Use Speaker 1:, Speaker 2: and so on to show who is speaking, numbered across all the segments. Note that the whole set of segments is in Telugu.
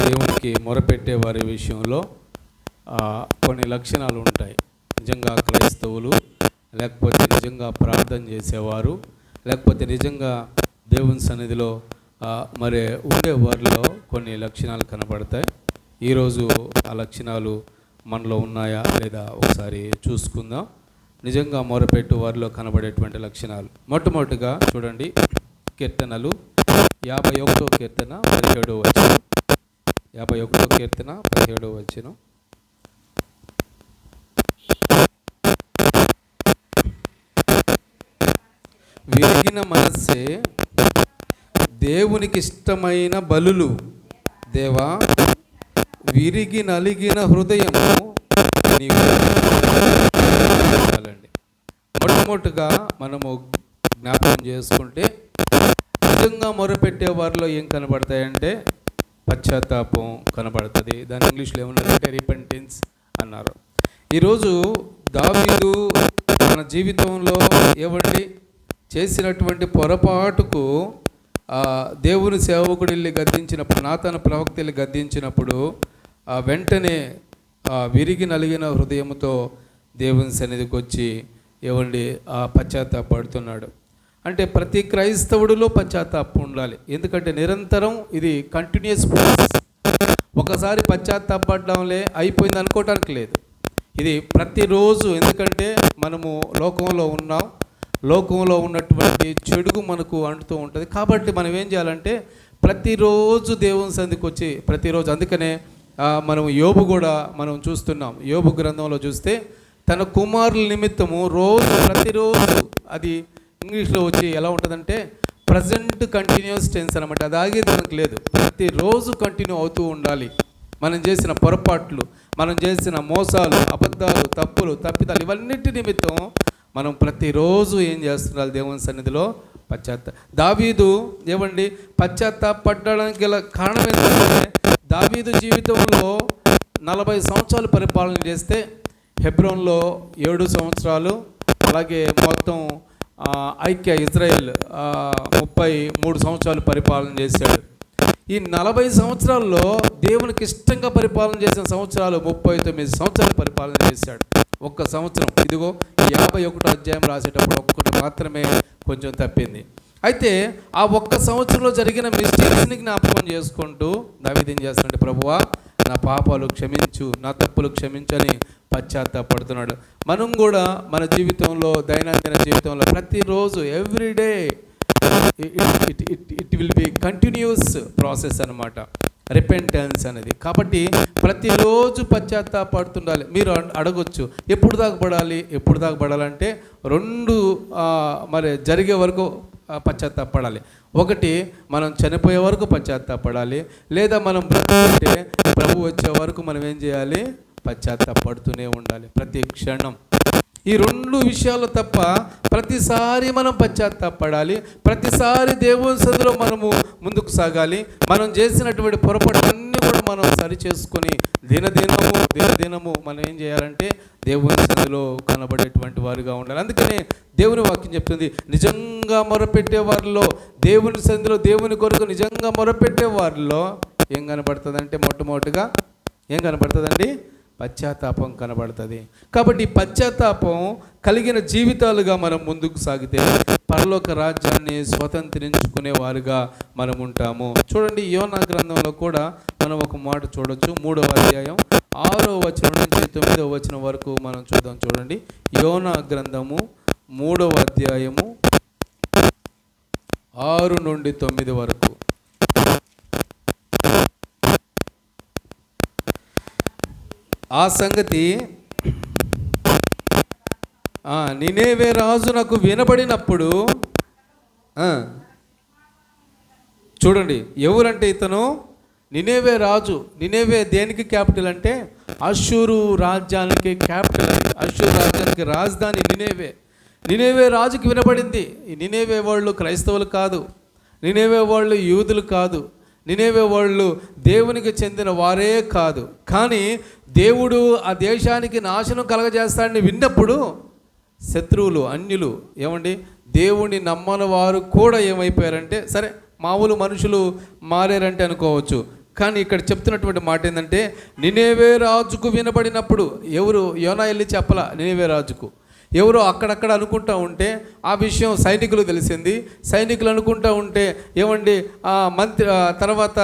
Speaker 1: దేవునికి మొరపెట్టే వారి విషయంలో కొన్ని లక్షణాలు ఉంటాయి. నిజంగా క్రైస్తవులు, లేకపోతే నిజంగా ప్రార్థన చేసేవారు, లేకపోతే నిజంగా దేవుని సన్నిధిలో మరి ఉండే వారిలో కొన్ని లక్షణాలు కనబడతాయి. ఈరోజు ఆ లక్షణాలు మనలో ఉన్నాయా లేదా ఒకసారి చూసుకుందాం. నిజంగా మొరపెట్టు వారిలో కనబడేటువంటి లక్షణాలు మొట్టమొదటిగా చూడండి, కీర్తనలు 51వ కీర్తన 17వ వచనం. 51వ కీర్తన 17వ వచనం. విరిగిన మనస్సే దేవునికి ఇష్టమైన బలులు. దేవా, విరిగి నలిగిన హృదయము నీవు. మొట్టమొదటిగా మనము జ్ఞాపకం చేసుకుంటే నిజంగా మొరపెట్టే వారిలో ఏం కనబడతాయంటే పశ్చాత్తాపం కనబడుతుంది. దాని ఇంగ్లీష్లో ఏమన్నారంటే రిపెంటెన్స్ అన్నారు. ఈరోజు దావీదు మన జీవితంలో ఏమండి చేసినటువంటి పొరపాటుకు దేవుని సేవకుడు వెళ్ళి గద్దించినప్పుడు, నాతాను ప్రవక్త వెళ్ళి గద్దించినప్పుడు వెంటనే విరిగి నలిగిన హృదయంతో దేవుని సన్నిధికి వచ్చి ఏమండి పశ్చాత్తాపడుతున్నాడు. అంటే ప్రతి క్రైస్తవుడిలో పశ్చాత్తాపం ఉండాలి. ఎందుకంటే నిరంతరం ఇది కంటిన్యూస్ ప్రాసెస్. ఒకసారి పశ్చాత్తాపడడంలే అయిపోయింది అనుకోవటానికి లేదు. ఇది ప్రతిరోజు. ఎందుకంటే మనము లోకంలో ఉన్నాం, లోకంలో ఉన్నటువంటి చెడుగు మనకు అంటుతూ ఉంటుంది. కాబట్టి మనం ఏం చేయాలంటే ప్రతిరోజు దేవుని సన్నిధికి వచ్చి ప్రతిరోజు, అందుకనే మనం యోబు కూడా మనం చూస్తున్నాం. యోబు గ్రంథంలో చూస్తే తన కుమారుల నిమిత్తము ప్రతిరోజు, అది ఇంగ్లీష్లో వచ్చి ఎలా ఉంటుందంటే ప్రజెంట్ కంటిన్యూస్ టెన్స్ అనమాట. అది ఆగేది మనకు లేదు. ప్రతిరోజు కంటిన్యూ అవుతూ ఉండాలి. మనం చేసిన పొరపాట్లు, మనం చేసిన మోసాలు, అబద్ధాలు, తప్పులు, తప్పిదాలు, ఇవన్నిటి నిమిత్తం మనం ప్రతిరోజు ఏం చేస్తున్నారు దేవుని సన్నిధిలో దావీదు ఏమండి పశ్చాత్తాపడడానికి గల కారణం ఏంటంటే దావీదు జీవితంలో 40 సంవత్సరాలు పరిపాలన చేస్తే హెబ్రోన్లో 7 సంవత్సరాలు, అలాగే మొత్తం ఐక్య ఇజ్రాయెల్ 33 సంవత్సరాలు పరిపాలన చేశాడు. ఈ 40 సంవత్సరాల్లో దేవునికి ఇష్టంగా పరిపాలన చేసిన సంవత్సరాలు 39 సంవత్సరాలు పరిపాలన చేశాడు. ఒక్క సంవత్సరం, ఇదిగో 51వ అధ్యాయం రాసేటప్పుడు ఒక్కటి మాత్రమే కొంచెం తప్పింది. అయితే ఆ ఒక్క సంవత్సరంలో జరిగిన మిస్టేక్స్ని జ్ఞాపకం చేసుకుంటూ దావీదు ఏం చేస్తున్నాడు, ప్రభువా నా పాపాలు క్షమించు, నా తప్పులు క్షమించని పశ్చాత్తాపడుతున్నాడు. మనం కూడా మన జీవితంలో, దైనందిన జీవితంలో ప్రతిరోజు everyday it will be continuous process అనమాట, రిపెంటెన్స్ అనేది. కాబట్టి ప్రతిరోజు పశ్చాత్తాపడుతుండాలి. మీరు అడగొచ్చు, ఎప్పుడు దాకా పడాలంటే 2 మరి జరిగే వరకు పశ్చాత్తాపడాలి. ఒకటి, మనం చనిపోయే వరకు పశ్చాత్తాపడాలి, లేదా మనం బ్రతుకుంటే ప్రభు వచ్చే వరకు మనం ఏం చేయాలి, పశ్చాత్తాపడుతూనే ఉండాలి ప్రతి క్షణం. ఈ 2 విషయాలు తప్ప ప్రతిసారి మనం పశ్చాత్తాపడాలి. ప్రతిసారి దేవుని సన్నిధిలో మనము ముందుకు సాగాలి. మనం చేసినటువంటి పొరపాటులన్నీ కూడా మనం సరి చేసుకొని దినదినము మనం ఏం చేయాలంటే దేవుని సన్నిధిలో కనబడేటువంటి వారిగా ఉండాలి. అందుకనే దేవుని వాక్యం చెప్తుంది, నిజంగా మొరపెట్టే వారిలో, దేవుని సన్నిధిలో దేవుని కొరకు నిజంగా మొరపెట్టే వారిలో ఏం కనబడుతుందంటే మొట్టమొదటిగా ఏం కనబడుతుందండి, పశ్చాత్తాపం కనబడుతుంది. కాబట్టి పశ్చాత్తాపం కలిగిన జీవితాలుగా మనం ముందుకు సాగితే పరలోక రాజ్యాన్ని స్వతంత్రించుకునే వారుగా మనం ఉంటాము. చూడండి, యోనా గ్రంథంలో కూడా మనం ఒక మాట చూడొచ్చు. 3వ అధ్యాయం 6వ వచనం నుంచి 9వ వచనం వరకు మనం చూద్దాం. చూడండి, యోనా గ్రంథము 3వ అధ్యాయము 6 నుండి 9 వరకు. ఆ సంగతి నినేవే రాజు నాకు వినబడినప్పుడు, చూడండి ఎవరంటే ఇతను నినేవే రాజు. నినేవే దేనికి క్యాపిటల్ అంటే అష్షూరు రాజ్యానికి క్యాపిటల్. అష్షూరు రాజ్యానికి రాజధాని నినేవే. నినేవే రాజుకి వినబడింది. ఈ నినేవే వాళ్ళు క్రైస్తవులు కాదు, నినేవే వాళ్ళు యూదులు కాదు, నినేవే వాళ్ళు దేవునికి చెందిన వారే కాదు. కానీ దేవుడు ఆ దేశానికి నాశనం కలగజేస్తాడని విన్నప్పుడు శత్రువులు, అన్యులు, ఏమండి దేవుని నమ్మని వారు కూడా ఏమైపోయారంటే, సరే మామూలు మనుషులు మారారంటే అనుకోవచ్చు, కానీ ఇక్కడ చెప్తున్నటువంటి మాట ఏంటంటే నినేవే రాజుకు వినబడినప్పుడు, ఎవరు యోనా వెళ్ళి చెప్పలా నినేవే రాజుకు, ఎవరో అక్కడక్కడ అనుకుంటూ ఉంటే ఆ విషయం సైనికులు తెలిసింది. సైనికులు అనుకుంటూ ఉంటే ఏమండి మంత్రి తర్వాత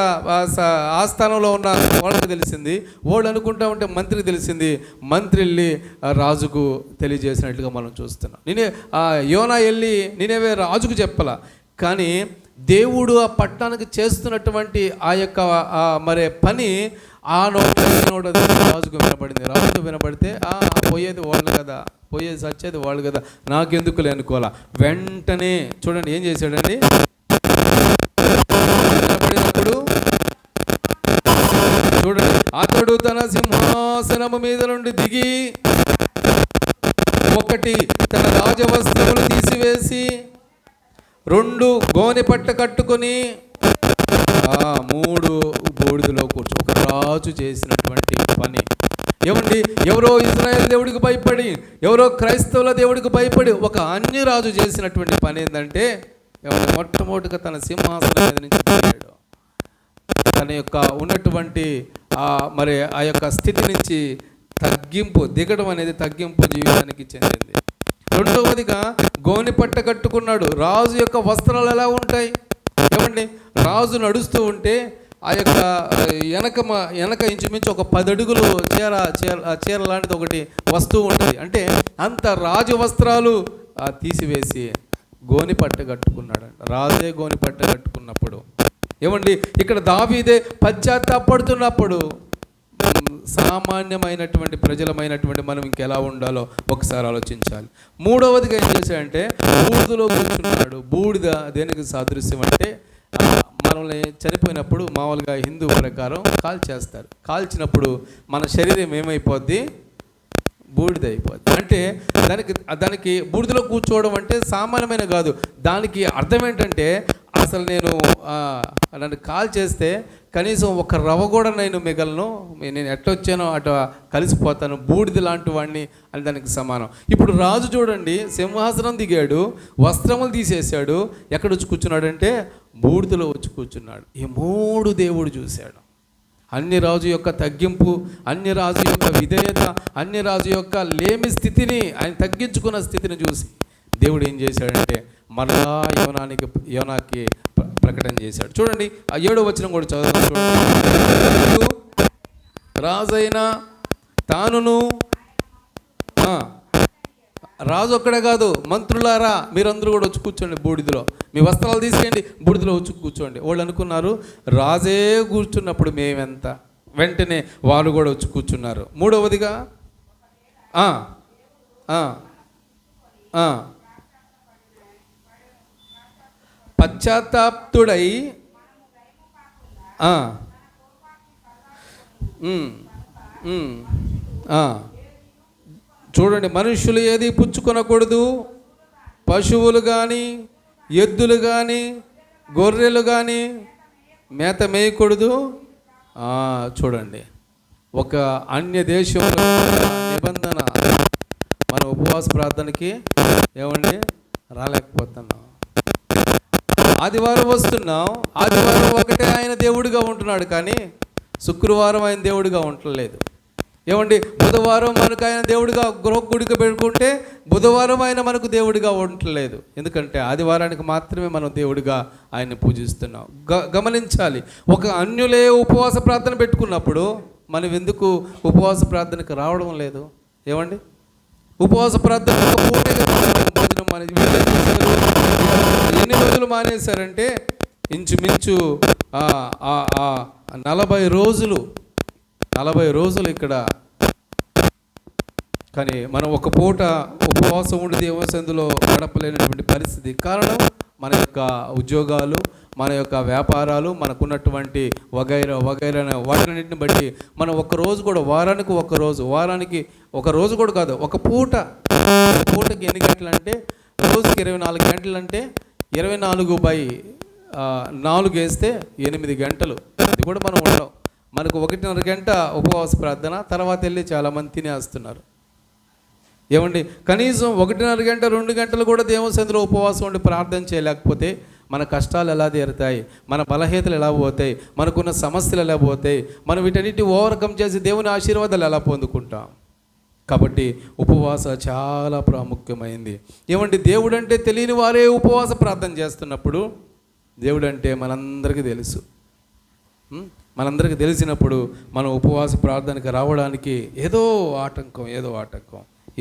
Speaker 1: ఆస్థానంలో ఉన్న వాళ్ళకి తెలిసింది. వాళ్ళు అనుకుంటూ ఉంటే మంత్రికి తెలిసింది. మంత్రి వెళ్ళి రాజుకు తెలియజేసినట్లుగా మనం చూస్తున్నాం. యోనా వెళ్ళి నేనేవే రాజుకు చెప్పాల, కానీ దేవుడు ఆ పట్టణానికి చేస్తున్నటువంటి ఆ యొక్క మరి పని ఆ నోట రాజుకు వినపడింది. రాజుకు వినపడితే పోయేది వాళ్ళు కదా, పోయేది సచ్చేది వాళ్ళు కదా, నాకెందుకులే అనుకోవాలా. వెంటనే చూడండి ఏం చేశాడండి, వినపడినప్పుడు చూడండి అతడు తన సింహాసనము మీద నుండి దిగి ఒకటి తన రాజవస్త్రములు తీసివేసి 2 గోనె పట్ట కట్టుకొని 3 బూడిదలో కూర్చో. ఒక రాజు చేసినటువంటి పని. ఏమండి, ఎవరో ఇజ్రాయేల్ దేవుడికి భయపడి, ఎవరో క్రైస్తవుల దేవుడికి భయపడి ఒక అన్య రాజు చేసినటువంటి పని ఏంటంటే మొట్టమొదటిగా తన సింహాసనం మీద నుంచి దిగాడు. తన యొక్క ఉన్నటువంటి మరి ఆ యొక్క స్థితి నుంచి దిగడం అనేది తగ్గింపు జీవితానికి చెందింది. రెండవదిగా గోనె పట్ట కట్టుకున్నాడు. రాజు యొక్క వస్త్రాలు ఎలా ఉంటాయి ఏమండి, రాజు నడుస్తూ ఉంటే ఆ యొక్క వెనక ఇంచుమించు ఒక 10 అడుగులు చీర లాంటిది ఒకటి వస్తువు ఉంటుంది. అంటే అంత రాజు వస్త్రాలు తీసివేసి గోనె పట్ట కట్టుకున్నాడు. రాజే గోనె పట్ట కట్టుకున్నప్పుడు ఏమండి, ఇక్కడ దావీదే పశ్చాత్తాపడుతున్నప్పుడు సామాన్యమైనటువంటి ప్రజలమైనటువంటి మనం ఇంకెలా ఉండాలో ఒకసారి ఆలోచించాలి. మూడవదిగా ఏం చేశాడంటే బూడిదలో కూర్చున్నాడు. బూడిద దేనికి సాదృశ్యం అంటే మనల్ని చనిపోయినప్పుడు మామూలుగా హిందూ ప్రకారం కాల్చేస్తారు. కాల్చినప్పుడు మన శరీరం ఏమైపోద్ది, బూడిద అయిపోద్ది. అంటే దానికి బూడిదలో కూర్చోవడం అంటే సామాన్యమైన కాదు. దానికి అర్థం ఏంటంటే అసలు నన్ను కాల్ చేస్తే కనీసం ఒక రవ్వ కూడా నేను మిగలను, నేను ఎట్టొచ్చానో అటు కలిసిపోతాను, బూడిద లాంటి వాడిని అని దానికి సమానం. ఇప్పుడు రాజు చూడండి, సింహాసనం దిగాడు, వస్త్రములు తీసేశాడు, ఎక్కడ వచ్చి కూర్చున్నాడంటే బూడిదలో వచ్చి కూర్చున్నాడు. ఈ 3 దేవుడు చూశాడు. అన్య రాజు యొక్క తగ్గింపు, అన్య రాజు యొక్క విధేయత, అన్య రాజు యొక్క లేమి స్థితిని, ఆయన తగ్గించుకున్న స్థితిని చూసి దేవుడు ఏం చేశాడంటే మరలా యోనాకి ప్రకటన చేశాడు. చూడండి ఆ 7వ వచనం కూడా చదువుతాం. చూడండి, రాజైన తానును, రాజు ఒక్కడే కాదు, మంత్రులారా మీరందరూ కూడా వచ్చి కూర్చోండి బూడిదలో, మీ వస్త్రాలు తీసుకెళ్ళి బూడిదలో వచ్చి కూర్చోండి. వాళ్ళు అనుకున్నారు రాజే కూర్చున్నప్పుడు మేమెంత, వెంటనే వాళ్ళు కూడా వచ్చి కూర్చున్నారు. మూడవదిగా పశ్చాత్తాప్తుడై చూడండి, మనుషులు ఏది పుచ్చుకొనకూడదు, పశువులు కానీ, ఎద్దులు కానీ, గొర్రెలు కానీ మేత మేయకూడదు. చూడండి, ఒక అన్య దేశంలో నిబంధన. మన ఉపవాస ప్రార్థనకి ఏమండి రాలేకపోతున్నాం. ఆదివారం వస్తున్నాం, ఆదివారం ఒకటే ఆయన దేవుడిగా ఉంటున్నాడు, కానీ శుక్రవారం ఆయన దేవుడిగా ఉండలేదు. ఏమండి, బుధవారం మనకు ఆయన దేవుడిగా గుడికి పెట్టుకుంటే బుధవారం ఆయన మనకు దేవుడిగా ఉండలేదు. ఎందుకంటే ఆదివారానికి మాత్రమే మనం దేవుడిగా ఆయన్ని పూజిస్తున్నాం. గమనించాలి, ఒక అన్యులే ఉపవాస ప్రార్థన పెట్టుకున్నప్పుడు మనం ఎందుకు ఉపవాస ప్రార్థనకు రావడం లేదు? ఏమండి, ఉపవాస ప్రార్థన ఒక పూటే ఎన్ని రోజులు మానేశారంటే ఇంచుమించు 40 రోజులు ఇక్కడ. కానీ మనం ఒక పూట ఉపవాసం ఉండి దేవసందులో గడపలేనటువంటి పరిస్థితి. కారణం మన యొక్క ఉద్యోగాలు, మన యొక్క వ్యాపారాలు, మనకున్నటువంటి వగైరా వాటిన్నింటిని బట్టి మనం ఒక్కరోజు కూడా వారానికి ఒక రోజు కూడా కాదు, ఒక పూటకి ఎన్ని గంటలు అంటే రోజుకి 24 గంటలు అంటే 24/4 వేస్తే 8 గంటలు. అది కూడా మనం ఉండవు. మనకు 1.5 గంట ఉపవాస ప్రార్థన, తర్వాత వెళ్ళి చాలామంది తినేస్తున్నారు. ఏమండి, కనీసం 1.5 గంట 2 గంటలు కూడా దేవసంధిలో ఉపవాసం ఉండి ప్రార్థన చేయలేకపోతే మన కష్టాలు ఎలా తీరుతాయి, మన బలహీనతలు ఎలా పోతాయి, మనకున్న సమస్యలు ఎలా పోతాయి, మనం వీటన్నిటి ఓవర్కమ్ చేసి దేవుని ఆశీర్వాదాలు ఎలా పొందుకుంటాం. కాబట్టి ఉపవాస చాలా ప్రాముఖ్యమైంది. ఏమంటే దేవుడు అంటే తెలియని వారే ఉపవాస ప్రార్థన చేస్తున్నప్పుడు దేవుడు అంటే మనందరికీ తెలుసు. మనందరికీ తెలిసినప్పుడు మనం ఉపవాస ప్రార్థనకు రావడానికి ఏదో ఆటంకం.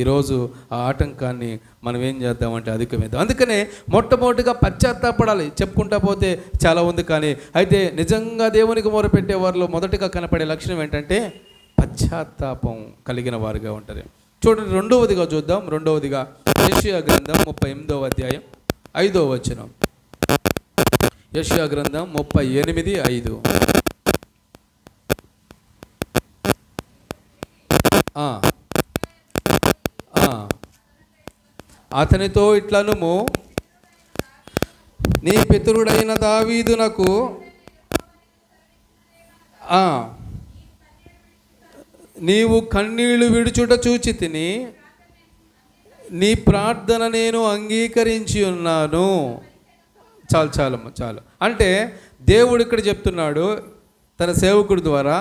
Speaker 1: ఈరోజు ఆ ఆటంకాన్ని మనం ఏం చేద్దామంటే అధిగమిద్దాం. అందుకనే మొట్టమొదటిగా పశ్చాత్తాపడాలి. చెప్పుకుంటా పోతే చాలా ఉంది, కానీ అయితే నిజంగా దేవునికి మొరపెట్టే వారిలో మొదటిగా కనపడే లక్షణం ఏంటంటే పశ్చాత్తాపం కలిగిన వారుగా ఉంటారు. చూడండి, రెండవదిగా చూద్దాం. రెండవదిగా యెషయా గ్రంథం 38వ అధ్యాయం 5వ వచనం. యెషయా గ్రంథం 38:5. అతనితో ఇట్లనుము, నీ పితరుడైన దావీదునకు నీవు కన్నీళ్లు విడుచుట చూచి తిని, నీ ప్రార్థన నేను అంగీకరించి ఉన్నాను. చాలు. అంటే దేవుడు ఇక్కడ చెప్తున్నాడు తన సేవకుడి ద్వారా,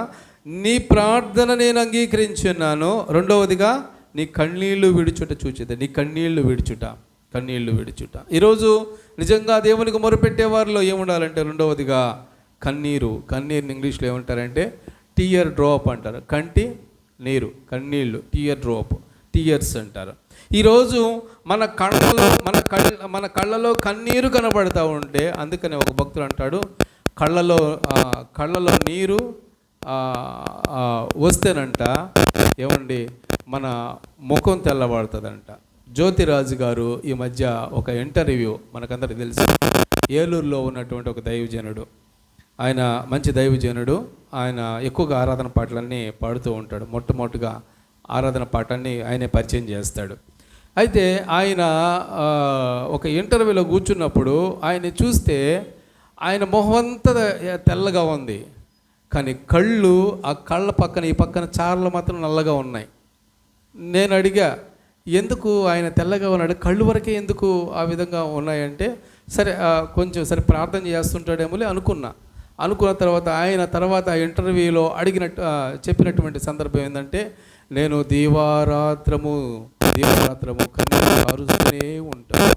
Speaker 1: నీ ప్రార్థన నేను అంగీకరించి ఉన్నాను. రెండవదిగా నీ కన్నీళ్లు విడుచుట చూచితే, నీ కన్నీళ్లు విడుచుట. ఈరోజు నిజంగా దేవునికి మొరపెట్టే వారిలో ఏముండాలంటే రెండవదిగా కన్నీరుని ఇంగ్లీష్లో ఏమంటారంటే టీయర్ డ్రాప్ అంటారు. కంటి నీరు, కన్నీళ్ళు, టీయర్ డ్రాప్, టీయర్స్ అంటారు. ఈరోజు మన కళ్ళలో కన్నీరు కనబడతా ఉంటే, అందుకనే ఒక భక్తుడు అంటాడు, కళ్ళలో నీరు వస్తేనంట ఏమండి మన ముఖం తెల్లబడుతుందంట. జ్యోతిరాజు గారు ఈ మధ్య ఒక ఇంటర్వ్యూ, మనకందరికీ తెలుసు, ఏలూరులో ఉన్నటువంటి ఒక దైవజనుడు, ఆయన మంచి దైవజనుడు. ఆయన ఎక్కువగా ఆరాధన పాటలన్నీ పాడుతూ ఉంటాడు. మొట్టమొదటిగా ఆరాధన పాటల్ని ఆయనే పరిచయం చేస్తాడు. అయితే ఆయన ఒక ఇంటర్వ్యూలో కూర్చున్నప్పుడు ఆయన చూస్తే ఆయన మొహం అంతా తెల్లగా ఉంది, కానీ ఆ కళ్ళ పక్కన ఈ పక్కన చారలు మాత్రం నల్లగా ఉన్నాయి. నేను అడిగా, ఎందుకు ఆయన తెల్లగా ఉన్నాడు, కళ్ళు వరకే ఎందుకు ఆ విధంగా ఉన్నాయంటే, సరే ప్రార్థన చేస్తుంటాడేమో అనుకున్న తర్వాత ఆ ఇంటర్వ్యూలో చెప్పినటువంటి సందర్భం ఏంటంటే, నేను దీవారాత్రము కన్నీరు కారుస్తూనే ఉంటాను.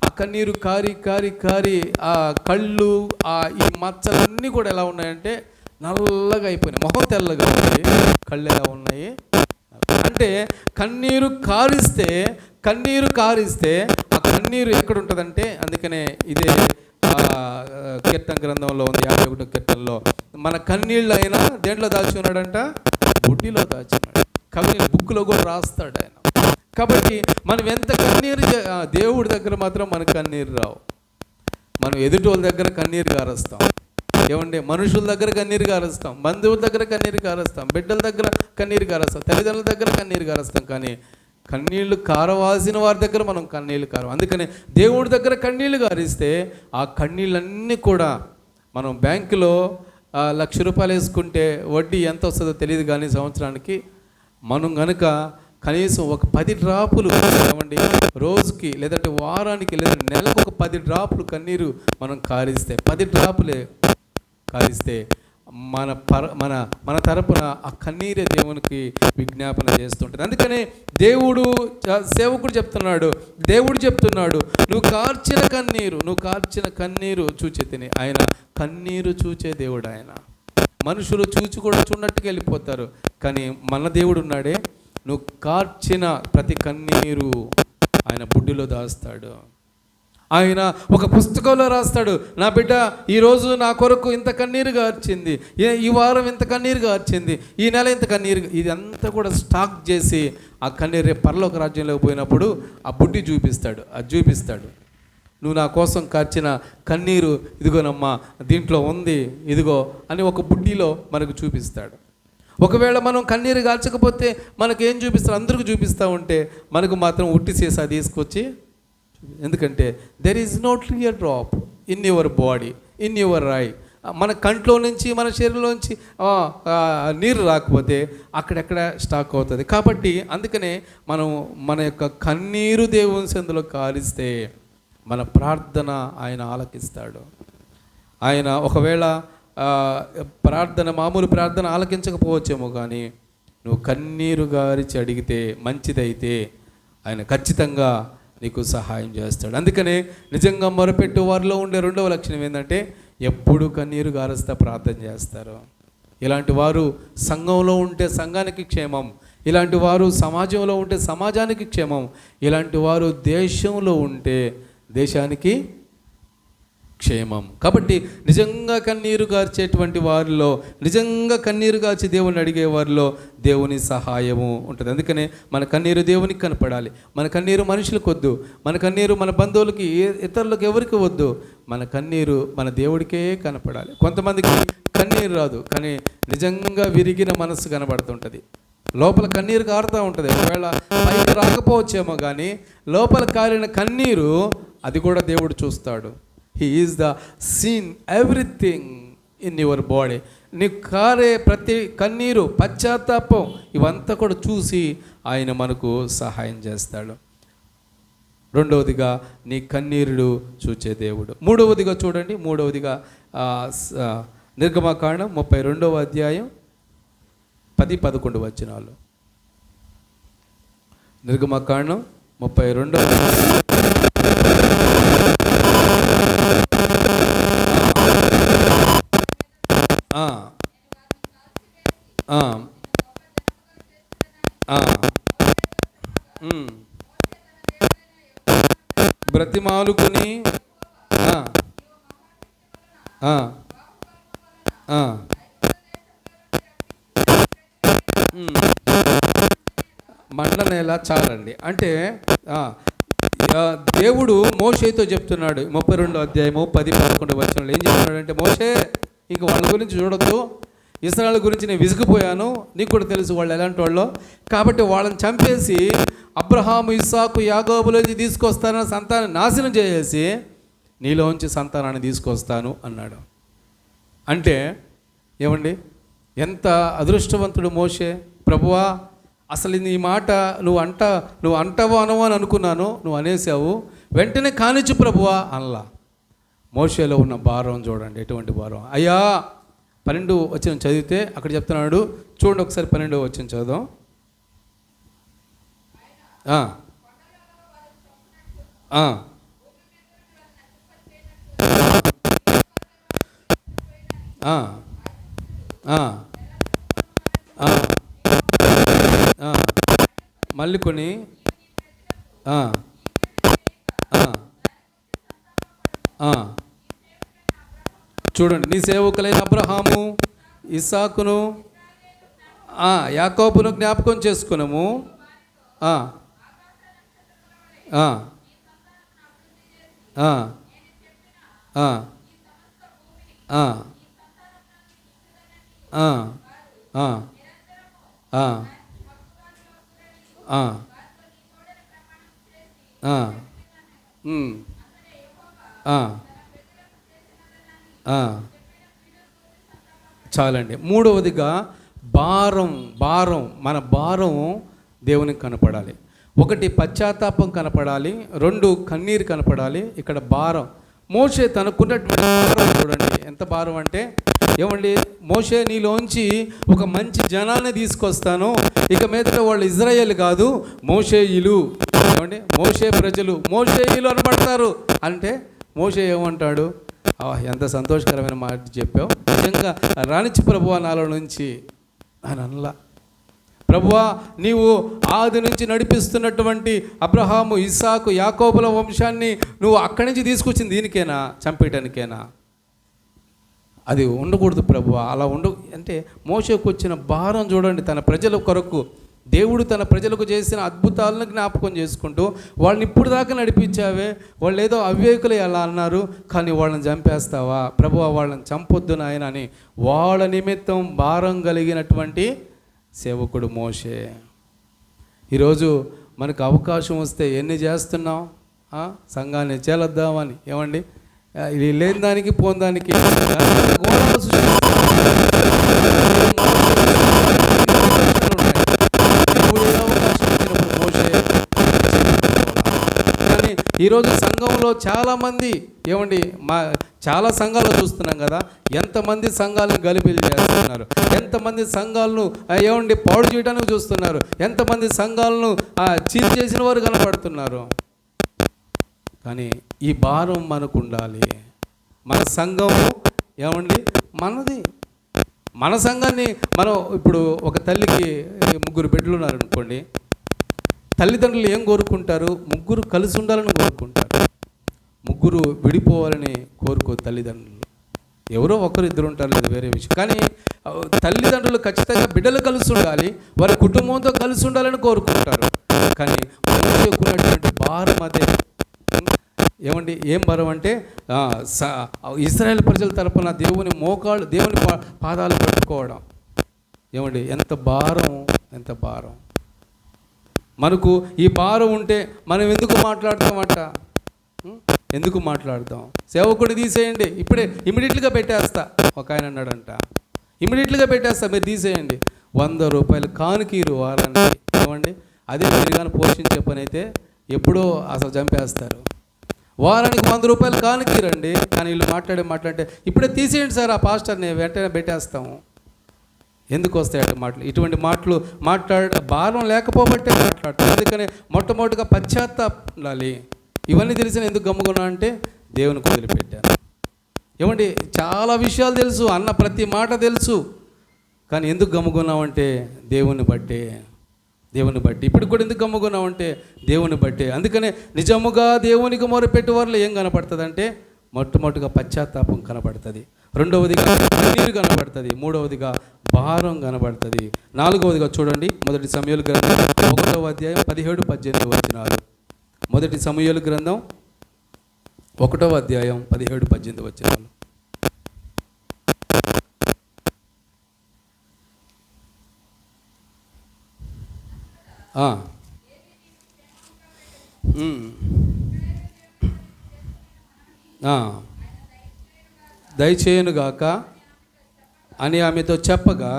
Speaker 1: ఆ కన్నీరు కారి ఆ కళ్ళు ఈ మచ్చలన్నీ కూడా ఎలా ఉన్నాయంటే నల్లగా అయిపోయినాయి. మొహం తెల్లగా ఉంది, కళ్ళు ఎలా ఉన్నాయి అంటే కన్నీరు కారిస్తే ఆ కన్నీరు ఎక్కడ ఉంటుందంటే, అందుకనే ఇదే కీర్తన గ్రంథంలో ఉంది, 51వ కీర్తనలో, మన కన్నీళ్ళు అయినా దేంట్లో దాచుకున్నాడంట, బుడ్డిలో దాచుకున్నాడు. కాబట్టి బుక్లో కూడా రాస్తాడు ఆయన. కాబట్టి మనం ఎంత కన్నీరు, దేవుడి దగ్గర మాత్రం మనకు కన్నీరు రావు. మనం ఎదుటి వాళ్ళ దగ్గర కన్నీరు కారుస్తాం. ఏమంటే మనుషుల దగ్గర కన్నీరు కారుస్తాం, బంధువుల దగ్గర కన్నీరు కారుస్తాం, బిడ్డల దగ్గర కన్నీరు కారుస్తాం, తల్లిదండ్రుల దగ్గర కన్నీరు కారుస్తాం, కానీ కన్నీళ్లు కారవాల్సిన వారి దగ్గర మనం కన్నీళ్లు కారం. అందుకని దేవుడి దగ్గర కన్నీళ్లు కారిస్తే ఆ కన్నీళ్ళన్నీ కూడా మనం బ్యాంకులో 1,00,000 రూపాయలు వేసుకుంటే వడ్డీ ఎంత వస్తుందో తెలియదు, కానీ సంవత్సరానికి మనం కనుక కనీసం ఒక 10 డ్రాపులు ఏమండి రోజుకి, లేదంటే వారానికి, లేదా నెలకు ఒక 10 డ్రాపులు కన్నీరు మనం కారిస్తే, 10 డ్రాపులే కారిస్తే మన తరపున ఆ కన్నీరే దేవునికి విజ్ఞాపన చేస్తుంటుంది. అందుకనే సేవకుడు చెప్తున్నాడు, దేవుడు చెప్తున్నాడు, నువ్వు కార్చిన కన్నీరు చూచే తిని. ఆయన కన్నీరు చూచే దేవుడు. ఆయన మనుషులు చూచి కూడా చూడట్టుగా వెళ్ళిపోతారు, కానీ మన దేవుడు ఉన్నాడే, నువ్వు కార్చిన ప్రతి కన్నీరు ఆయన బుడ్డిలో దాస్తాడు. ఆయన ఒక పుస్తకంలో రాస్తాడు, నా బిడ్డ ఈరోజు నా కొరకు ఇంత కన్నీరు గార్చింది, ఈ వారం ఇంత కన్నీరు గార్చింది, ఈ నెల ఇంత కన్నీరు, ఇదంతా కూడా స్టాక్ చేసి ఆ కన్నీరు రేపు పరలోక రాజ్యంలోకి పోయినప్పుడు ఆ బుడ్డి చూపిస్తాడు. నువ్వు నా కోసం కార్చిన కన్నీరు ఇదిగోనమ్మా, దీంట్లో ఉంది, ఇదిగో అని ఒక బుడ్డిలో మనకు చూపిస్తాడు. ఒకవేళ మనం కన్నీరు గార్చకపోతే మనకేం చూపిస్తారు, అందరికీ చూపిస్తూ ఉంటే మనకు మాత్రం ఉట్టి సీసా తీసుకొచ్చి, ఎందుకంటే there is no clear drop in your body, in your eye. మన కంట్లో నుంచి, మన శరీరంలోంచి నీరు రాకపోతే అక్కడెక్కడ స్టాక్ అవుతుంది. కాబట్టి అందుకనే మనం మన యొక్క కన్నీరు దేవుని సందులో కారిస్తే మన ప్రార్థన ఆయన ఆలకిస్తాడు. ఆయన ఒకవేళ ప్రార్థన, మామూలు ప్రార్థన ఆలకించకపోవచ్చేమో, కానీ నువ్వు కన్నీరు గారిచి అడిగితే, మంచిదైతే ఆయన ఖచ్చితంగా నీకు సహాయం చేస్తాడు. అందుకనే నిజంగా మొరపెట్టు వారిలో ఉండే రెండవ లక్షణం ఏంటంటే ఎప్పుడు కన్నీరు గారుస్తా ప్రార్థన చేస్తారు. ఇలాంటి వారు సంఘంలో ఉంటే సంఘానికి క్షేమం, ఇలాంటి వారు సమాజంలో ఉంటే సమాజానికి క్షేమం, ఇలాంటి వారు దేశంలో ఉంటే దేశానికి క్షేమం. కాబట్టి నిజంగా కన్నీరు గార్చేటువంటి వారిలో, నిజంగా కన్నీరు గార్చి దేవుని అడిగే వారిలో దేవుని సహాయము ఉంటుంది. అందుకనే మన కన్నీరు దేవునికి కనపడాలి. మన కన్నీరు మనుషులకు వద్దు, మన కన్నీరు మన బంధువులకి, ఇతరులకు ఎవరికి వద్దు. మన కన్నీరు మన దేవుడికే కనపడాలి. కొంతమందికి కన్నీరు రాదు, కానీ నిజంగా విరిగిన మనసు కనబడుతుంటుంది. లోపల కన్నీరు కారుతూ ఉంటుంది. ఒకవేళ పైకి రాకపోవచ్చేమో, కానీ లోపల కారిన కన్నీరు అది కూడా దేవుడు చూస్తాడు. He is the seen everything in your body. నీ కారే ప్రతి కన్నీరు, పశ్చాత్తాపం ఇవంతా కూడా చూసి ఆయన మనకు సహాయం చేస్తాడు. రెండవదిగా నీ కన్నీరుడు చూచే దేవుడు. మూడవదిగా చూడండి, మూడవదిగా నిర్గమకాండం 32వ అధ్యాయం 10-11 వచనాలు. నిర్గమకాండం 32వ బ్రతిమాలుకుని మండల నేల చాలండి అంటే దేవుడు మోషేతో చెప్తున్నాడు. 32వ అధ్యాయము 10-11 వచనంలో ఏం చెప్తున్నాడంటే, మోషే ఇంక వాళ్ళ గురించి చూడొద్దు, ఇశ్రాయేలు గురించి నేను విసిగిపోయాను, నీకు కూడా తెలుసు వాళ్ళు ఎలాంటి వాళ్ళో, కాబట్టి వాళ్ళని చంపేసి అబ్రహాము, ఇస్సాకు, యాకోబులోంచి తీసుకొస్తాను, సంతానం నాశనం చేసేసి నీలోంచి సంతానాన్ని తీసుకొస్తాను అన్నాడు. అంటే ఏమండి, ఎంత అదృష్టవంతుడు మోషే. ప్రభువా, అసలు నీ మాట నువ్వు అంటావో అనవో అని అనుకున్నాను, నువ్వు అనేసావు, వెంటనే కానిచ్చు ప్రభువా అనలా. మోషేలో ఉన్న భారం చూడండి, ఎటువంటి భారం. అయ్యా 12 వచనం చదివితే అక్కడ చెప్తున్నాడు, చూడండి ఒకసారి 12వ వచనం చదుదాం. మళ్ళీ కొని చూడండి, నీ సేవకులైన అబ్రహాము, ఇస్సాకును, యాకోబును జ్ఞాపకం చేసుకున్నాము. చాలండి. మూడవదిగా భారం మన భారం దేవునికి కనపడాలి. ఒకటి పశ్చాత్తాపం కనపడాలి, 2 కన్నీరు కనపడాలి. ఇక్కడ భారం, మోషే తనకున్నటువంటి భారం చూడండి ఎంత భారం అంటే, ఏమండి, మోషే నీలోంచి ఒక మంచి జనాన్ని తీసుకొస్తాను, ఇక మీదట వాళ్ళు ఇజ్రాయేల్ కాదు మోషేయులు, ఏమండి మోషే ప్రజలు మోషేయులు అనబడతారు అంటే మోషే ఏమంటాడు, ఎంత సంతోషకరమైన మాట చెప్పావు, నిజంగా రానిచ్చి ప్రభువా నాలో నుంచి అని అనలా. ప్రభువా, నీవు ఆది నుంచి నడిపిస్తున్నటువంటి అబ్రహాము, ఇస్సాకు, యాకోబుల వంశాన్ని నువ్వు అక్కడి నుంచి తీసుకొచ్చింది దీనికేనా, చంపేయటానికేనా? అది ఉండకూడదు ప్రభువా, అలా అంటే మోషేకు వచ్చిన భారం చూడండి. తన ప్రజల కొరకు దేవుడు తన ప్రజలకు చేసిన అద్భుతాలను జ్ఞాపకం చేసుకుంటూ, వాళ్ళని ఇప్పుడు దాకా నడిపించావే, వాళ్ళు ఏదో అవివేకులు ఎలా అన్నారు, కానీ వాళ్ళని చంపేస్తావా ప్రభువా, వాళ్ళని చంపొద్దు నాయన అని వాళ్ళ నిమిత్తం భారం కలిగినటువంటి సేవకుడు మోషే. ఈరోజు మనకు అవకాశం వస్తే ఎన్ని చేస్తున్నాం, సంఘాన్ని చేలద్దామని, ఏమండి ఇది లేని దానికి పోని దానికి కానీ ఈరోజు సంఘంలో చాలామంది ఏమండి చాలా సంఘాలు చూస్తున్నాం కదా, ఎంతమంది సంఘాలను గలిబిలి చేస్తున్నారు, ఎంతమంది సంఘాలను ఏమండి పాడు చేయడానికి చూస్తున్నారు, ఎంతమంది సంఘాలను చీల్ చేసిన వారు కనపడుతున్నారు. కానీ ఈ భారం మనకు ఉండాలి. మన సంఘము ఏమండి మనది. మన సంఘాన్ని మనం ఇప్పుడు ఒక తల్లికి 3 బిడ్డలు ఉన్నారనుకోండి, తల్లిదండ్రులు ఏం కోరుకుంటారు? 3 కలిసి ఉండాలని కోరుకుంటారు. 3 విడిపోవాలని కోరుకోరు తల్లిదండ్రులు. ఎవరో ఇద్దరు ఉంటారు, లేదు వేరే విషయం. కానీ తల్లిదండ్రులు ఖచ్చితంగా బిడ్డలు కలిసి ఉండాలి, వారి కుటుంబంతో కలిసి ఉండాలని కోరుకుంటారు. కానీ మనకున్నటువంటి భారం అదే. ఏమండి ఏం భారం అంటే ఇశ్రాయేలు ప్రజల తరపున దేవుని పాదాలు పట్టుకోవడం. ఏమండి ఎంత భారం, ఎంత భారం. మనకు ఈ భారం ఉంటే మనం ఎందుకు మాట్లాడతామంట? ఎందుకు మాట్లాడతాం? సేవకుడిని తీసేయండి, ఇప్పుడే ఇమీడియట్గా పెట్టేస్తా ఒక ఆయన అన్నాడంట. ఇమీడియట్గా పెట్టేస్తా, మీరు తీసేయండి. 100 రూపాయలు కానుకీరు వారానికి. ఏమండి అదే మీరు కానీ పోషించే పని అయితే ఎప్పుడో అసలు చంపేస్తారు. వారానికి 100 రూపాయలు కానుకీరండి. కానీ వీళ్ళు మాట్లాడితే ఇప్పుడే తీసేయండి సార్ ఆ పాస్టర్ని, వెంటనే పెట్టేస్తాము. ఎందుకు వస్తాయట మాటలు? ఇటువంటి మాటలు భారం లేకపోబట్టే మాట్లాడతాం. అందుకనే మొట్టమొదటిగా పశ్చాత్తాపం ఉండాలి. ఇవన్నీ తెలిసిన ఎందుకు గమ్ముకున్నా అంటే దేవునికి వదిలిపెట్టాను. ఏమండి చాలా విషయాలు తెలుసు, అన్న ప్రతి మాట తెలుసు, కానీ ఎందుకు గమ్ముకున్నామంటే దేవుని బట్టే. ఇప్పుడు కూడా ఎందుకు గమ్ముకున్నామంటే దేవుని బట్టే. అందుకనే నిజముగా దేవునికి మొరపెట్టే వారిలో ఏం కనపడుతుంది అంటే మొట్టమొదటిగా పశ్చాత్తాపం కనబడుతుంది, రెండవదిగా కన్నీరు కనబడుతుంది, మూడవదిగా భారం కనబడుతుంది, నాలుగవదిగా చూడండి 1 సమూయేలు గ్రంథం 1వ అధ్యాయం 17-18 వచనాలు. 1 సమూయేలు గ్రంథం 1వ అధ్యాయం 17-18 వచనాలు. దయచేయనుగాక అని ఆమెతో చెప్పగా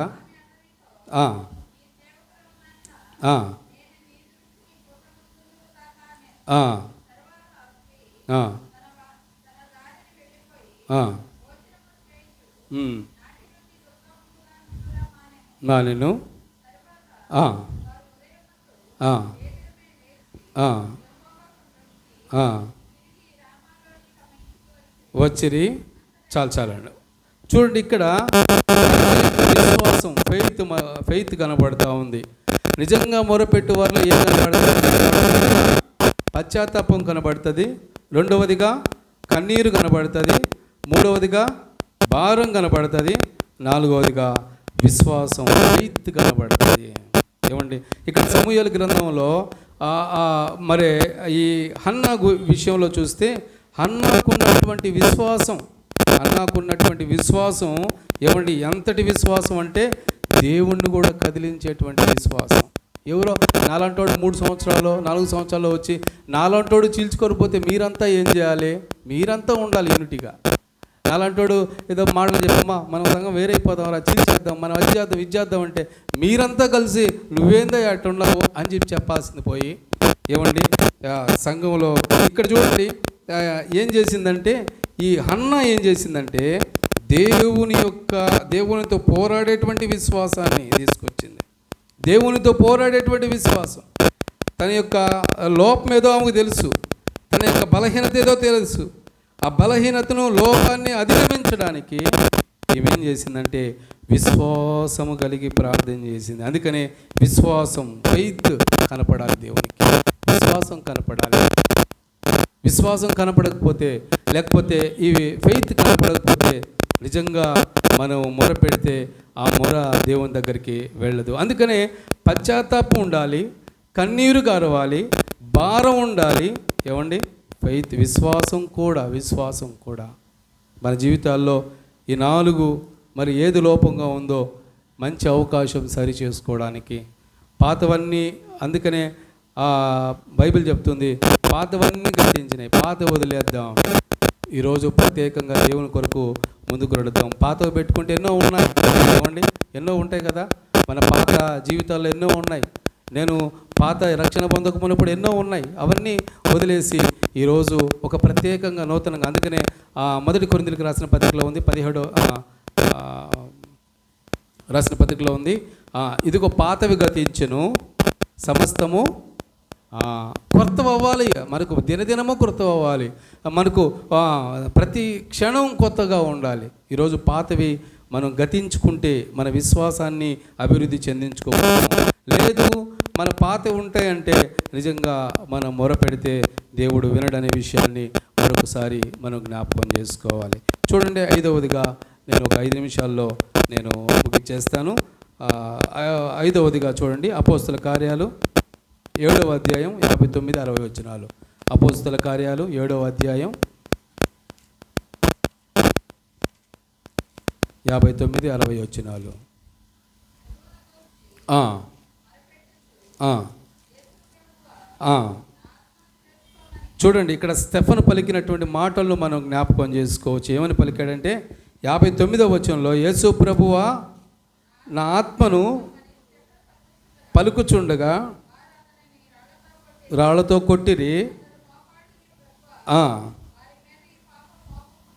Speaker 1: నేను వచ్చిరి. చాలండి. చూడండి ఇక్కడ విశ్వాసం, ఫెయిత్ కనబడుతూ ఉంది. నిజంగా మొరపెట్టు వారిలో ఏం కనబడుతుంది? పశ్చాత్తాపం కనబడుతుంది, రెండవదిగా కన్నీరు కనబడుతుంది, మూడవదిగా భారం కనబడుతుంది, నాలుగవదిగా విశ్వాసం, ఫెయిత్ కనబడుతుంది. ఏమండి ఇక్కడ సమూయేలు గ్రంథంలో మరి ఈ హన్నా విషయంలో చూస్తే హన్నాకున్నటువంటి విశ్వాసం ఏమండి ఎంతటి విశ్వాసం అంటే దేవుణ్ణి కూడా కదిలించేటువంటి విశ్వాసం. ఎవరో నాలంటోడు 3 సంవత్సరాలు 4 సంవత్సరాలు వచ్చి నాలంటోడు చీల్చుకొనిపోతే మీరంతా ఏం చేయాలి? మీరంతా ఉండాలి యూనిటీగా. నాలంటోడు ఏదో మాటలు చెప్పమ్మా మనం సంఘం వేరైపోదాం, రా చీల్చేద్దాం, మనం అది చేద్దాం అంటే మీరంతా కలిసి నువ్వేందో అట్టున్నావు అని చెప్పాల్సింది పోయి ఏమండి సంఘంలో ఇక్కడ చూడండి ఏం చేసిందంటే ఈ హన్నా ఏం చేసిందంటే దేవునితో పోరాడేటువంటి విశ్వాసాన్ని తీసుకొచ్చింది. దేవునితో పోరాడేటువంటి విశ్వాసం. తన యొక్క లోపం ఏదో ఆమెకు తెలుసు, తన యొక్క బలహీనత ఏదో తెలుసు. ఆ బలహీనతను లోపాన్ని అధిగమించడానికి ఏమేం చేసిందంటే విశ్వాసము కలిగి ప్రార్థన చేసింది. అందుకనే విశ్వాసం, ఫెయిత్ కనపడాలి. దేవునికి విశ్వాసం కనపడాలి. విశ్వాసం కనపడకపోతే, లేకపోతే ఈ ఫెయిత్ కనపడకపోతే నిజంగా మనం మొర పెడితే ఆ మొర దేవుని దగ్గరికి వెళ్ళదు. అందుకనే పశ్చాత్తాపం ఉండాలి, కన్నీరు గారవాలి, భారం ఉండాలి. ఏమండి ఫెయిత్, విశ్వాసం కూడా మన జీవితాల్లో ఈ 4 మరి ఏది లోపంగా ఉందో మంచి అవకాశం సరి చేసుకోవడానికి. పాతవన్నీ, అందుకనే బైబిల్ చెప్తుంది పాతవన్నీ గతించినాయి, పాత వదిలేద్దాం, ఈరోజు ప్రత్యేకంగా దేవుని కొరకు ముందుకు నడుద్దాం. పాతవి పెట్టుకుంటే ఎన్నో ఉన్నాయి ఏమండి, ఎన్నో ఉంటాయి కదా, మన పాత జీవితాల్లో ఎన్నో ఉన్నాయి. నేను పాత రక్షణ పొందకపోయినప్పుడు ఎన్నో ఉన్నాయి, అవన్నీ వదిలేసి ఈరోజు ఒక ప్రత్యేకంగా నూతనంగా, అందుకనే మొదటి కొరింథీయులకు రాసిన పత్రికలో ఉంది, 17 రాసిన పత్రికలో ఉంది, ఇదిగో పాతవి గతించెను, సమస్తము కొత్త అవ్వాలి. మనకు దినదినము కొత్త అవ్వాలి, మనకు ప్రతి క్షణం కొత్తగా ఉండాలి. ఈరోజు పాతవి మనం గతించుకుంటే మన విశ్వాసాన్ని అభివృద్ధి చెందించుకోవచ్చు. లేదు మన పాతవి ఉంటాయంటే నిజంగా మనం మొరపెడితే దేవుడు వినడనే విషయాన్ని మరొకసారి మనం జ్ఞాపకం చేసుకోవాలి. చూడండి, 5వదిగా నేను ఒక 5 నిమిషాల్లో నేను ముగించేస్తాను. 5వదిగా చూడండి, అపోస్తల కార్యాలు 7వ అధ్యాయం 59-60 వచనాలు. అపోస్తల కార్యాలు 7వ అధ్యాయం 59-60 వచనాలు. చూడండి, ఇక్కడ స్టెఫను పలికినటువంటి మాటలను మనం జ్ఞాపకం చేసుకోవచ్చు. ఏమని పలికాడంటే 59వ వచనంలో, యేసు ప్రభువా నా ఆత్మను పలుకుచుండగా రాళ్లతో కొట్టిరి,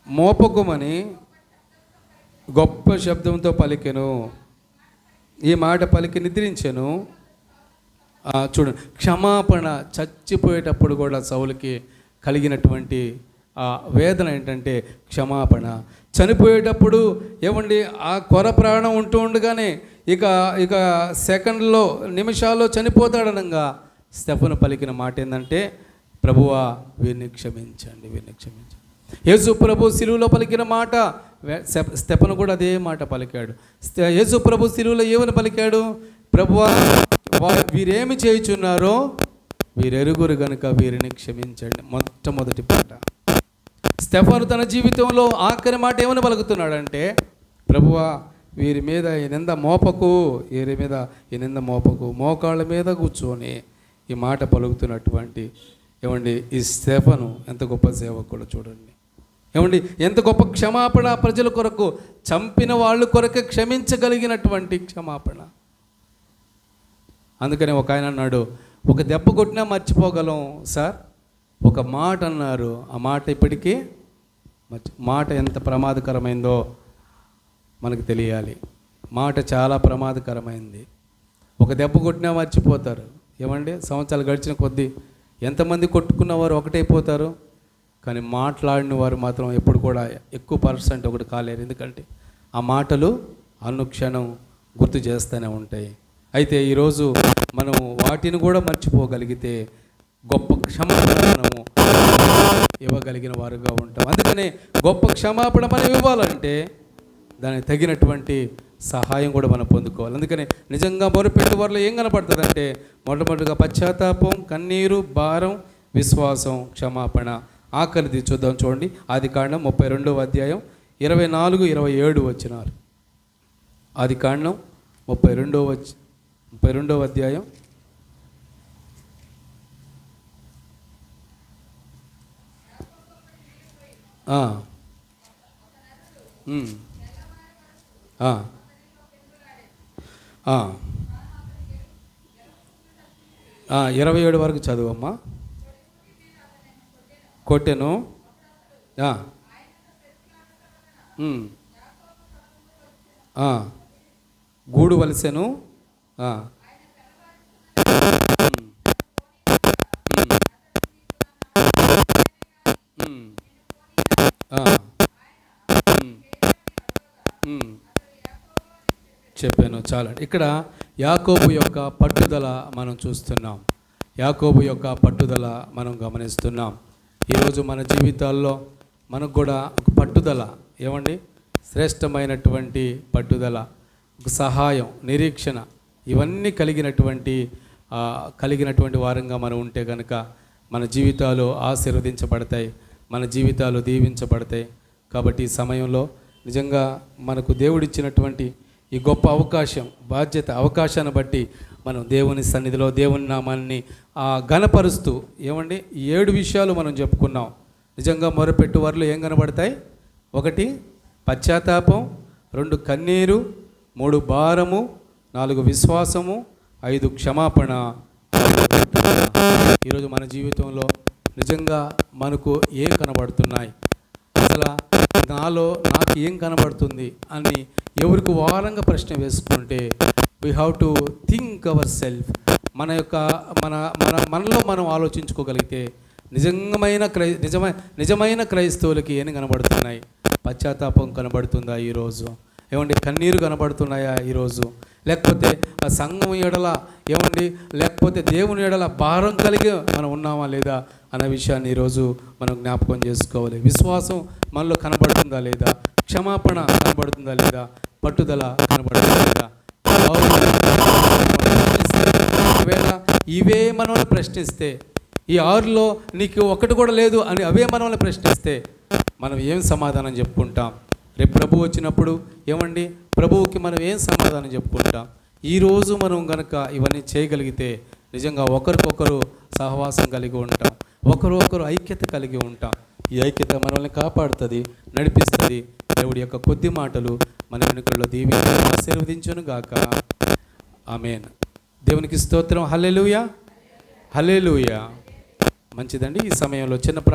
Speaker 1: మోపకుమని గొప్ప శబ్దంతో పలికెను. ఈ మాట పలికి నిద్రించెను. చూడండి, క్షమాపణ చచ్చిపోయేటప్పుడు కూడా సౌలుకి కలిగినటువంటి వేదన ఏంటంటే క్షమాపణ. చనిపోయేటప్పుడు ఏమండి, ఆ కొర ప్రాణం ఉంటూ ఉండగానే ఇక సెకండ్లో నిమిషాల్లో చనిపోతాడనగా స్టెఫను పలికిన మాట ఏంటంటే, ప్రభువా వీరిని క్షమించండి, వీరిని క్షమించండి. యేసు ప్రభు సిలువలో పలికిన మాట స్టెఫను కూడా అదే మాట పలికాడు. యేసు ప్రభు సిలువలో ఏమని పలికాడు? ప్రభువా వీరేమి చేయుచున్నారో వీరెరుగురు గనుక వీరిని క్షమించండి. మొట్టమొదటి పాట. స్టెఫను తన జీవితంలో ఆఖరి మాట ఏమని పలుకుతున్నాడంటే, ప్రభువా వీరి మీద ఈ నింద మోపకు, వీరి మీద ఈ నింద మోపకు, మోకాళ్ళ మీద కూర్చొని ఈ మాట పలుకుతున్నటువంటి ఏమండి ఈ స్టెఫను ఎంత గొప్ప సేవకుడు చూడండి. ఏమండి ఎంత గొప్ప క్షమాపణ, ప్రజల కొరకు, చంపిన వాళ్ళ కొరకే క్షమించగలిగినటువంటి క్షమాపణ. అందుకని ఒక ఆయన అన్నాడు, ఒక దెబ్బ కొట్టినా మర్చిపోగలం సార్, ఒక మాట అన్నారు, ఆ మాట ఇప్పటికీ మాట ఎంత ప్రమాదకరమైందో మనకు తెలియాలి. మాట చాలా ప్రమాదకరమైంది. ఒక దెబ్బ కొట్టినా మర్చిపోతారు. ఏమండి సంవత్సరాలు గడిచిన కొద్దీ ఎంతమంది కొట్టుకున్నవారు ఒకటైపోతారు, కానీ మాట్లాడిన వారు మాత్రం ఎప్పుడు కూడా ఎక్కువ % ఒకటి కాలేరు. ఎందుకంటే ఆ మాటలు అనుక్షణం గుర్తు చేస్తూనే ఉంటాయి. అయితే ఈరోజు మనము వాటిని కూడా మర్చిపోగలిగితే గొప్ప క్షమాపణ మనము ఇవ్వగలిగిన వారుగా ఉంటాం. అందుకనే గొప్ప క్షమాపణ మనం ఇవ్వాలంటే దానికి తగినటువంటి సహాయం కూడా మనం పొందుకోవాలి. అందుకని నిజంగా మొరపెట్టు వారిలో ఏం కనపడుతుందంటే, మొట్టమొదటిగా పశ్చాత్తాపం, కన్నీరు, భారం, విశ్వాసం, క్షమాపణ. ఆఖరిది చూద్దాం, చూడండి, ఆదికాండం 32వ అధ్యాయం 24-27 వచనాలు. ఆదికాండం 32వ అధ్యాయం 27 వరకు చదువమ్మా. కొట్టెను, గూడు వలసెను, చెప్పాను. చాలండి. ఇక్కడ యాకోబు యొక్క పట్టుదల మనం చూస్తున్నాం. యాకోబు యొక్క పట్టుదల మనం గమనిస్తున్నాం. ఈరోజు మన జీవితాల్లో మనకు కూడా ఒక పట్టుదల, ఏమండి శ్రేష్టమైనటువంటి పట్టుదల, ఒక సహాయం, నిరీక్షణ, ఇవన్నీ కలిగినటువంటి వారంగా మనం ఉంటే కనుక మన జీవితాలు ఆశీర్వదించబడతాయి, మన జీవితాలు దీవించబడతాయి. కాబట్టి ఈ సమయంలో నిజంగా మనకు దేవుడిచ్చినటువంటి ఈ గొప్ప అవకాశం, బాధ్యత, అవకాశాన్ని బట్టి మనం దేవుని సన్నిధిలో దేవుని నామాన్ని ఘనపరుస్తూ, ఏమండి 7 విషయాలు మనం చెప్పుకున్నాం. నిజంగా మొరపెట్టు వారిలో ఏం కనబడతాయి? 1 పశ్చాత్తాపం, 2 కన్నీరు, 3 భారము, 4 విశ్వాసము, 5 క్షమాపణ, కనబడుతుందా? ఈరోజు మన జీవితంలో నిజంగా మనకు ఏం కనబడుతున్నాయి, అసలు నాకు ఏం కనబడుతుంది అని ఎవరికి వారంగా ప్రశ్న వేసుకుంటే we have to think our self. మనలో మనం ఆలోచించుకోగలిగితే నిజమైన క్రైస్తవులకి ఏం కనబడుతున్నాయి? పశ్చాత్తాపం కనబడుతుందా ఈరోజు? ఏమండి, కన్నీరు కనబడుతున్నాయా ఈరోజు? లేకపోతే ఆ సంఘం ఎడల లేకపోతే దేవుని ఎడల భారం కలిగి మనం ఉన్నామా లేదా అన్న విషయాన్ని ఈరోజు మనం జ్ఞాపకం చేసుకోవాలి. విశ్వాసం మనలో కనబడుతుందా లేదా? క్షమాపణ కనబడుతుందా లేదా? పట్టుదల కనబడుతుందా లేదా? ఒకవేళ ఇవే మనల్ని ప్రశ్నిస్తే, ఈ 6లో నీకు ఒకటి కూడా లేదు అని అవే మనల్ని ప్రశ్నిస్తే మనం ఏం సమాధానం చెప్పుకుంటాం? రేపు ప్రభు వచ్చినప్పుడు ప్రభువుకి మనం ఏం సమాధానం చెప్పుకుంటాం? ఈరోజు మనం కనుక ఇవన్నీ చేయగలిగితే నిజంగా ఒకరికొకరు సహవాసం కలిగి ఉంటాం, ఒకరు ఐక్యత కలిగి ఉంటాం. ఈ ఐక్యత మనల్ని కాపాడుతుంది, నడిపిస్తుంది. దేవుడి యొక్క కొద్ది మాటలు మన వెనుకల్లో దీవించి ఆశీర్వదించును గాక. ఆమేన్. దేవునికి స్తోత్రం. హల్లెలూయా, హల్లెలూయా. మంచిదండి. ఈ సమయంలో చిన్న